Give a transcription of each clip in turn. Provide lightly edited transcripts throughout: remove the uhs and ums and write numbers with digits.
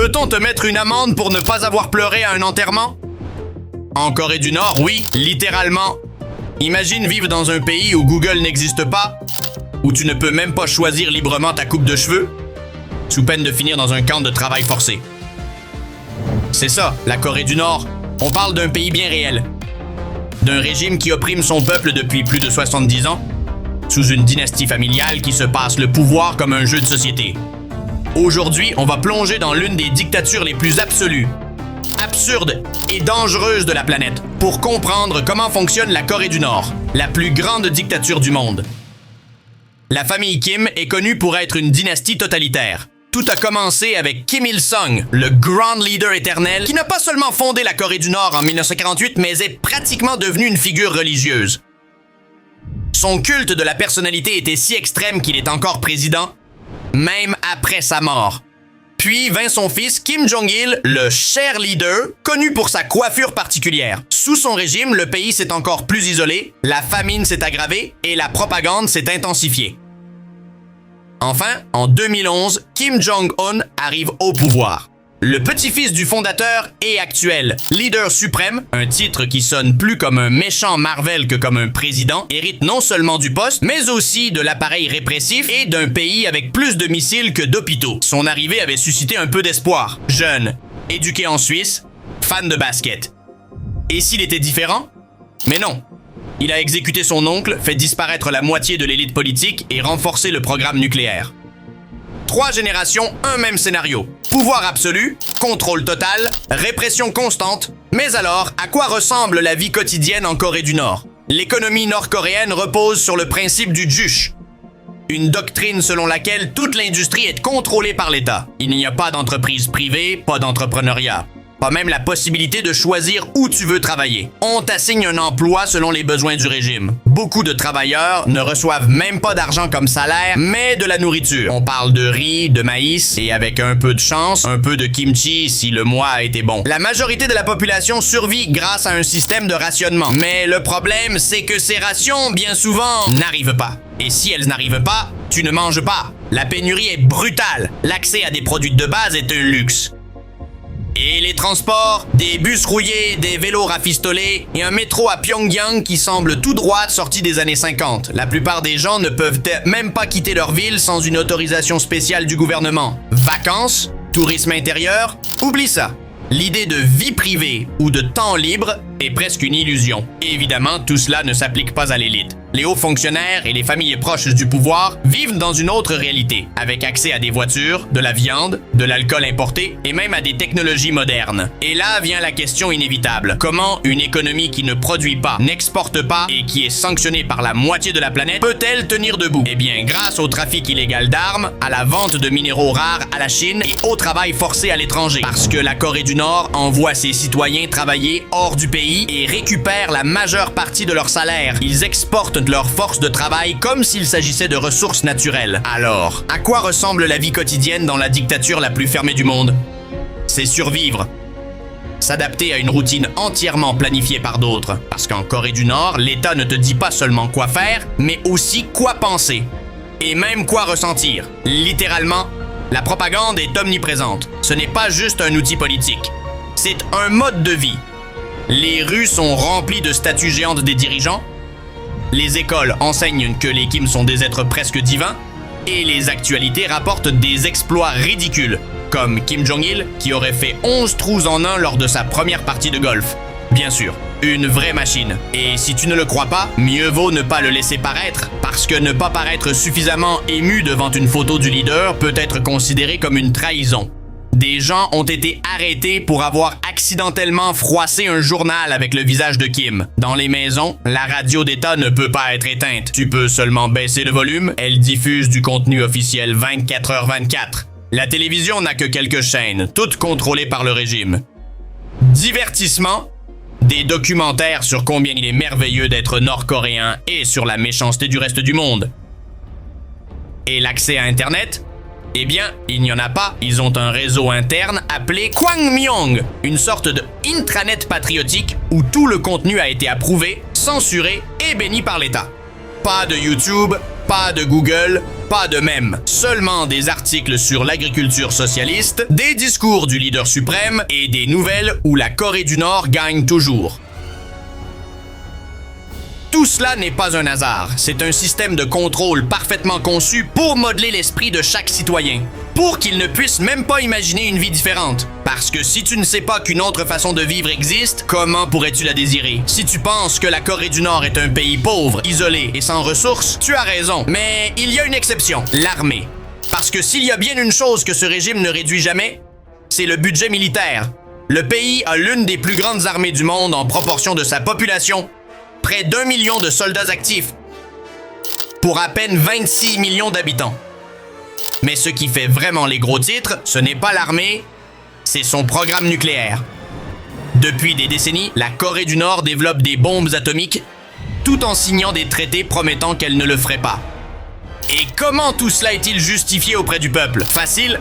Peut-on te mettre une amende pour ne pas avoir pleuré à un enterrement? En Corée du Nord, oui, littéralement. Imagine vivre dans un pays où Google n'existe pas, où tu ne peux même pas choisir librement ta coupe de cheveux, sous peine de finir dans un camp de travail forcé. C'est ça, la Corée du Nord. On parle d'un pays bien réel. D'un régime qui opprime son peuple depuis plus de 70 ans, sous une dynastie familiale qui se passe le pouvoir comme un jeu de société. Aujourd'hui, on va plonger dans l'une des dictatures les plus absolues, absurdes et dangereuses de la planète, pour comprendre comment fonctionne la Corée du Nord, la plus grande dictature du monde. La famille Kim est connue pour être une dynastie totalitaire. Tout a commencé avec Kim Il-sung, le grand leader éternel, qui n'a pas seulement fondé la Corée du Nord en 1948, mais est pratiquement devenu une figure religieuse. Son culte de la personnalité était si extrême qu'il est encore président, même après sa mort. Puis vint son fils Kim Jong-il, le cher leader, connu pour sa coiffure particulière. Sous son régime, le pays s'est encore plus isolé, la famine s'est aggravée et la propagande s'est intensifiée. Enfin, en 2011, Kim Jong-un arrive au pouvoir. Le petit-fils du fondateur et actuel leader suprême, un titre qui sonne plus comme un méchant Marvel que comme un président, hérite non seulement du poste, mais aussi de l'appareil répressif et d'un pays avec plus de missiles que d'hôpitaux. Son arrivée avait suscité un peu d'espoir. Jeune, éduqué en Suisse, fan de basket. Et s'il était différent? Mais non. Il a exécuté son oncle, fait disparaître la moitié de l'élite politique et renforcé le programme nucléaire. 3 générations, un même scénario. Pouvoir absolu, contrôle total, répression constante. Mais alors, à quoi ressemble la vie quotidienne en Corée du Nord? L'économie nord-coréenne repose sur le principe du juche. Une doctrine selon laquelle toute l'industrie est contrôlée par l'État. Il n'y a pas d'entreprise privée, pas d'entrepreneuriat. Pas même la possibilité de choisir où tu veux travailler. On t'assigne un emploi selon les besoins du régime. Beaucoup de travailleurs ne reçoivent même pas d'argent comme salaire, mais de la nourriture. On parle de riz, de maïs, et avec un peu de chance, un peu de kimchi si le mois a été bon. La majorité de la population survit grâce à un système de rationnement. Mais le problème, c'est que ces rations, bien souvent, n'arrivent pas. Et si elles n'arrivent pas, tu ne manges pas. La pénurie est brutale. L'accès à des produits de base est un luxe. Et les transports, des bus rouillés, des vélos rafistolés et un métro à Pyongyang qui semble tout droit sorti des années 50. La plupart des gens ne peuvent même pas quitter leur ville sans une autorisation spéciale du gouvernement. Vacances, tourisme intérieur, oublie ça. L'idée de vie privée ou de temps libre est presque une illusion. Évidemment, tout cela ne s'applique pas à l'élite. Les hauts fonctionnaires et les familles proches du pouvoir vivent dans une autre réalité, avec accès à des voitures, de la viande, de l'alcool importé et même à des technologies modernes. Et là vient la question inévitable. Comment une économie qui ne produit pas, n'exporte pas et qui est sanctionnée par la moitié de la planète peut-elle tenir debout? Eh bien, grâce au trafic illégal d'armes, à la vente de minéraux rares à la Chine et au travail forcé à l'étranger. Parce que la Corée du Nord envoie ses citoyens travailler hors du pays et récupère la majeure partie de leur salaire. Ils exportent leur force de travail comme s'il s'agissait de ressources naturelles. Alors, à quoi ressemble la vie quotidienne dans la dictature la plus fermée du monde? C'est survivre. S'adapter à une routine entièrement planifiée par d'autres. Parce qu'en Corée du Nord, l'État ne te dit pas seulement quoi faire, mais aussi quoi penser. Et même quoi ressentir. Littéralement, la propagande est omniprésente. Ce n'est pas juste un outil politique. C'est un mode de vie. Les rues sont remplies de statues géantes des dirigeants. Les écoles enseignent que les Kim sont des êtres presque divins. Et les actualités rapportent des exploits ridicules, comme Kim Jong-il qui aurait fait 11 trous en un lors de sa première partie de golf. Bien sûr, une vraie machine. Et si tu ne le crois pas, mieux vaut ne pas le laisser paraître, parce que ne pas paraître suffisamment ému devant une photo du leader peut être considéré comme une trahison. Des gens ont été arrêtés pour avoir accidentellement froissé un journal avec le visage de Kim. Dans les maisons, la radio d'État ne peut pas être éteinte. Tu peux seulement baisser le volume, elle diffuse du contenu officiel 24h24. La télévision n'a que quelques chaînes, toutes contrôlées par le régime. Divertissement, des documentaires sur combien il est merveilleux d'être nord-coréen et sur la méchanceté du reste du monde. Et l'accès à Internet? Eh bien, il n'y en a pas. Ils ont un réseau interne appelé Kwangmyong, une sorte de intranet patriotique où tout le contenu a été approuvé, censuré et béni par l'État. Pas de YouTube, pas de Google, pas de mèmes, seulement des articles sur l'agriculture socialiste, des discours du leader suprême et des nouvelles où la Corée du Nord gagne toujours. Tout cela n'est pas un hasard, c'est un système de contrôle parfaitement conçu pour modeler l'esprit de chaque citoyen, pour qu'il ne puisse même pas imaginer une vie différente. Parce que si tu ne sais pas qu'une autre façon de vivre existe, comment pourrais-tu la désirer? Si tu penses que la Corée du Nord est un pays pauvre, isolé et sans ressources, tu as raison. Mais il y a une exception, l'armée. Parce que s'il y a bien une chose que ce régime ne réduit jamais, c'est le budget militaire. Le pays a l'une des plus grandes armées du monde en proportion de sa population, près d'1 million de soldats actifs, pour à peine 26 millions d'habitants. Mais ce qui fait vraiment les gros titres, ce n'est pas l'armée, c'est son programme nucléaire. Depuis des décennies, la Corée du Nord développe des bombes atomiques, tout en signant des traités promettant qu'elle ne le ferait pas. Et comment tout cela est-il justifié auprès du peuple? Facile,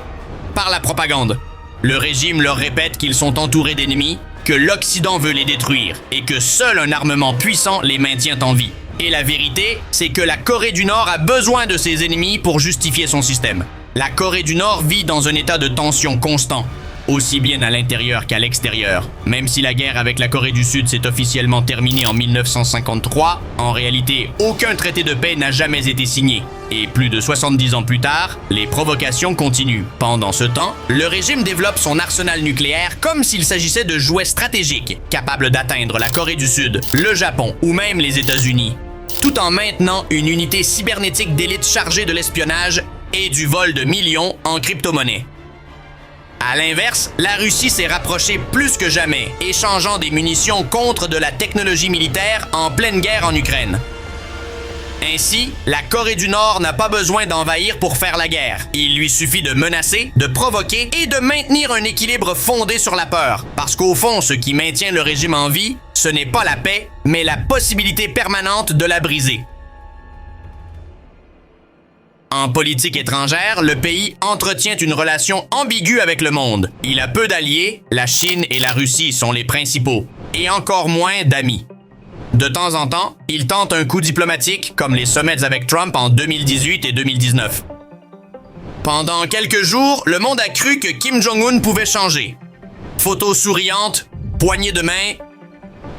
par la propagande. Le régime leur répète qu'ils sont entourés d'ennemis, que l'Occident veut les détruire et que seul un armement puissant les maintient en vie. Et la vérité, c'est que la Corée du Nord a besoin de ses ennemis pour justifier son système. La Corée du Nord vit dans un état de tension constant, aussi bien à l'intérieur qu'à l'extérieur. Même si la guerre avec la Corée du Sud s'est officiellement terminée en 1953, en réalité, aucun traité de paix n'a jamais été signé. Et plus de 70 ans plus tard, les provocations continuent. Pendant ce temps, le régime développe son arsenal nucléaire comme s'il s'agissait de jouets stratégiques, capables d'atteindre la Corée du Sud, le Japon ou même les États-Unis, tout en maintenant une unité cybernétique d'élite chargée de l'espionnage et du vol de millions en crypto-monnaie. À l'inverse, la Russie s'est rapprochée plus que jamais, échangeant des munitions contre de la technologie militaire en pleine guerre en Ukraine. Ainsi, la Corée du Nord n'a pas besoin d'envahir pour faire la guerre. Il lui suffit de menacer, de provoquer et de maintenir un équilibre fondé sur la peur. Parce qu'au fond, ce qui maintient le régime en vie, ce n'est pas la paix, mais la possibilité permanente de la briser. En politique étrangère, le pays entretient une relation ambiguë avec le monde. Il a peu d'alliés, la Chine et la Russie sont les principaux, et encore moins d'amis. De temps en temps, il tente un coup diplomatique, comme les sommets avec Trump en 2018 et 2019. Pendant quelques jours, le monde a cru que Kim Jong-un pouvait changer. Photos souriantes, poignées de main,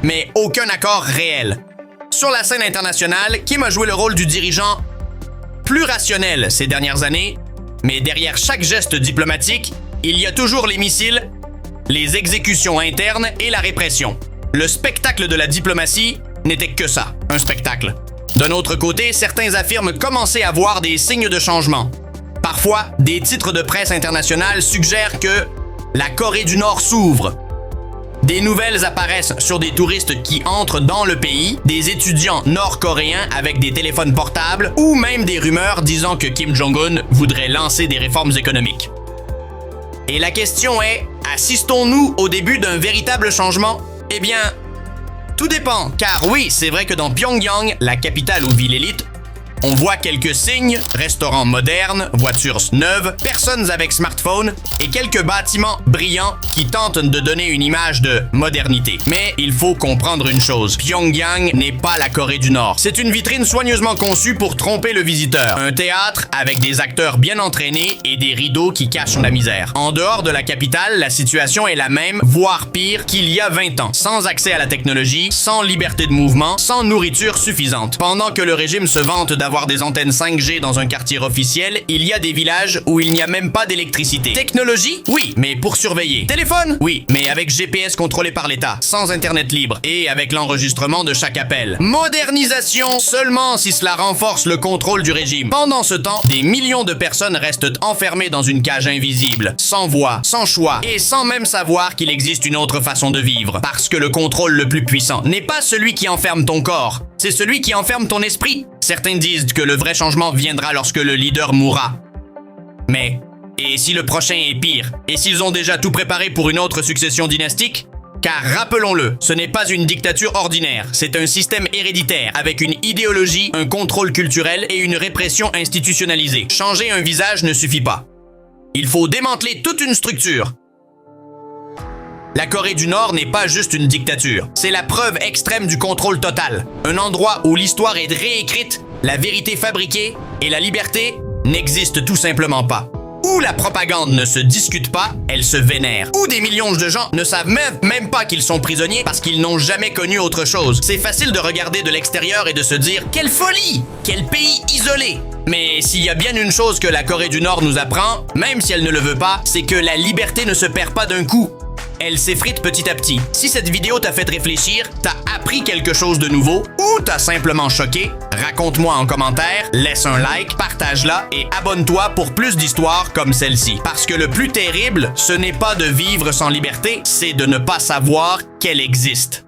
mais aucun accord réel. Sur la scène internationale, Kim a joué le rôle du dirigeant plus rationnel ces dernières années, mais derrière chaque geste diplomatique, il y a toujours les missiles, les exécutions internes et la répression. Le spectacle de la diplomatie n'était que ça, un spectacle. D'un autre côté, certains affirment commencer à voir des signes de changement. Parfois, des titres de presse internationale suggèrent que la Corée du Nord s'ouvre. Des nouvelles apparaissent sur des touristes qui entrent dans le pays, des étudiants nord-coréens avec des téléphones portables ou même des rumeurs disant que Kim Jong-un voudrait lancer des réformes économiques. Et la question est, assistons-nous au début d'un véritable changement? Eh bien, tout dépend, car oui, c'est vrai que dans Pyongyang, la capitale ou ville élite, on voit quelques signes, restaurants modernes, voitures neuves, personnes avec smartphone et quelques bâtiments brillants qui tentent de donner une image de modernité. Mais il faut comprendre une chose, Pyongyang n'est pas la Corée du Nord. C'est une vitrine soigneusement conçue pour tromper le visiteur. Un théâtre avec des acteurs bien entraînés et des rideaux qui cachent la misère. En dehors de la capitale, la situation est la même, voire pire qu'il y a 20 ans. Sans accès à la technologie, sans liberté de mouvement, sans nourriture suffisante. Pendant que le régime se vante d'avoir des antennes 5G dans un quartier officiel, il y a des villages où il n'y a même pas d'électricité. Technologie? Oui, mais pour surveiller. Téléphone? Oui, mais avec GPS contrôlé par l'État, sans Internet libre et avec l'enregistrement de chaque appel. Modernisation seulement si cela renforce le contrôle du régime. Pendant ce temps, des millions de personnes restent enfermées dans une cage invisible, sans voix, sans choix et sans même savoir qu'il existe une autre façon de vivre. Parce que le contrôle le plus puissant n'est pas celui qui enferme ton corps, c'est celui qui enferme ton esprit. Certains disent que le vrai changement viendra lorsque le leader mourra. Mais, et si le prochain est pire? Et s'ils ont déjà tout préparé pour une autre succession dynastique? Car rappelons-le, ce n'est pas une dictature ordinaire, c'est un système héréditaire avec une idéologie, un contrôle culturel et une répression institutionnalisée. Changer un visage ne suffit pas. Il faut démanteler toute une structure. La Corée du Nord n'est pas juste une dictature, c'est la preuve extrême du contrôle total. Un endroit où l'histoire est réécrite, la vérité fabriquée et la liberté n'existe tout simplement pas. Ou la propagande ne se discute pas, elle se vénère. Ou des millions de gens ne savent même pas qu'ils sont prisonniers parce qu'ils n'ont jamais connu autre chose. C'est facile de regarder de l'extérieur et de se dire « Quelle folie! Quel pays isolé !» Mais s'il y a bien une chose que la Corée du Nord nous apprend, même si elle ne le veut pas, c'est que la liberté ne se perd pas d'un coup. Elle s'effrite petit à petit. Si cette vidéo t'a fait réfléchir, t'as appris quelque chose de nouveau ou t'as simplement choqué, raconte-moi en commentaire, laisse un like, partage-la et abonne-toi pour plus d'histoires comme celle-ci. Parce que le plus terrible, ce n'est pas de vivre sans liberté, c'est de ne pas savoir qu'elle existe.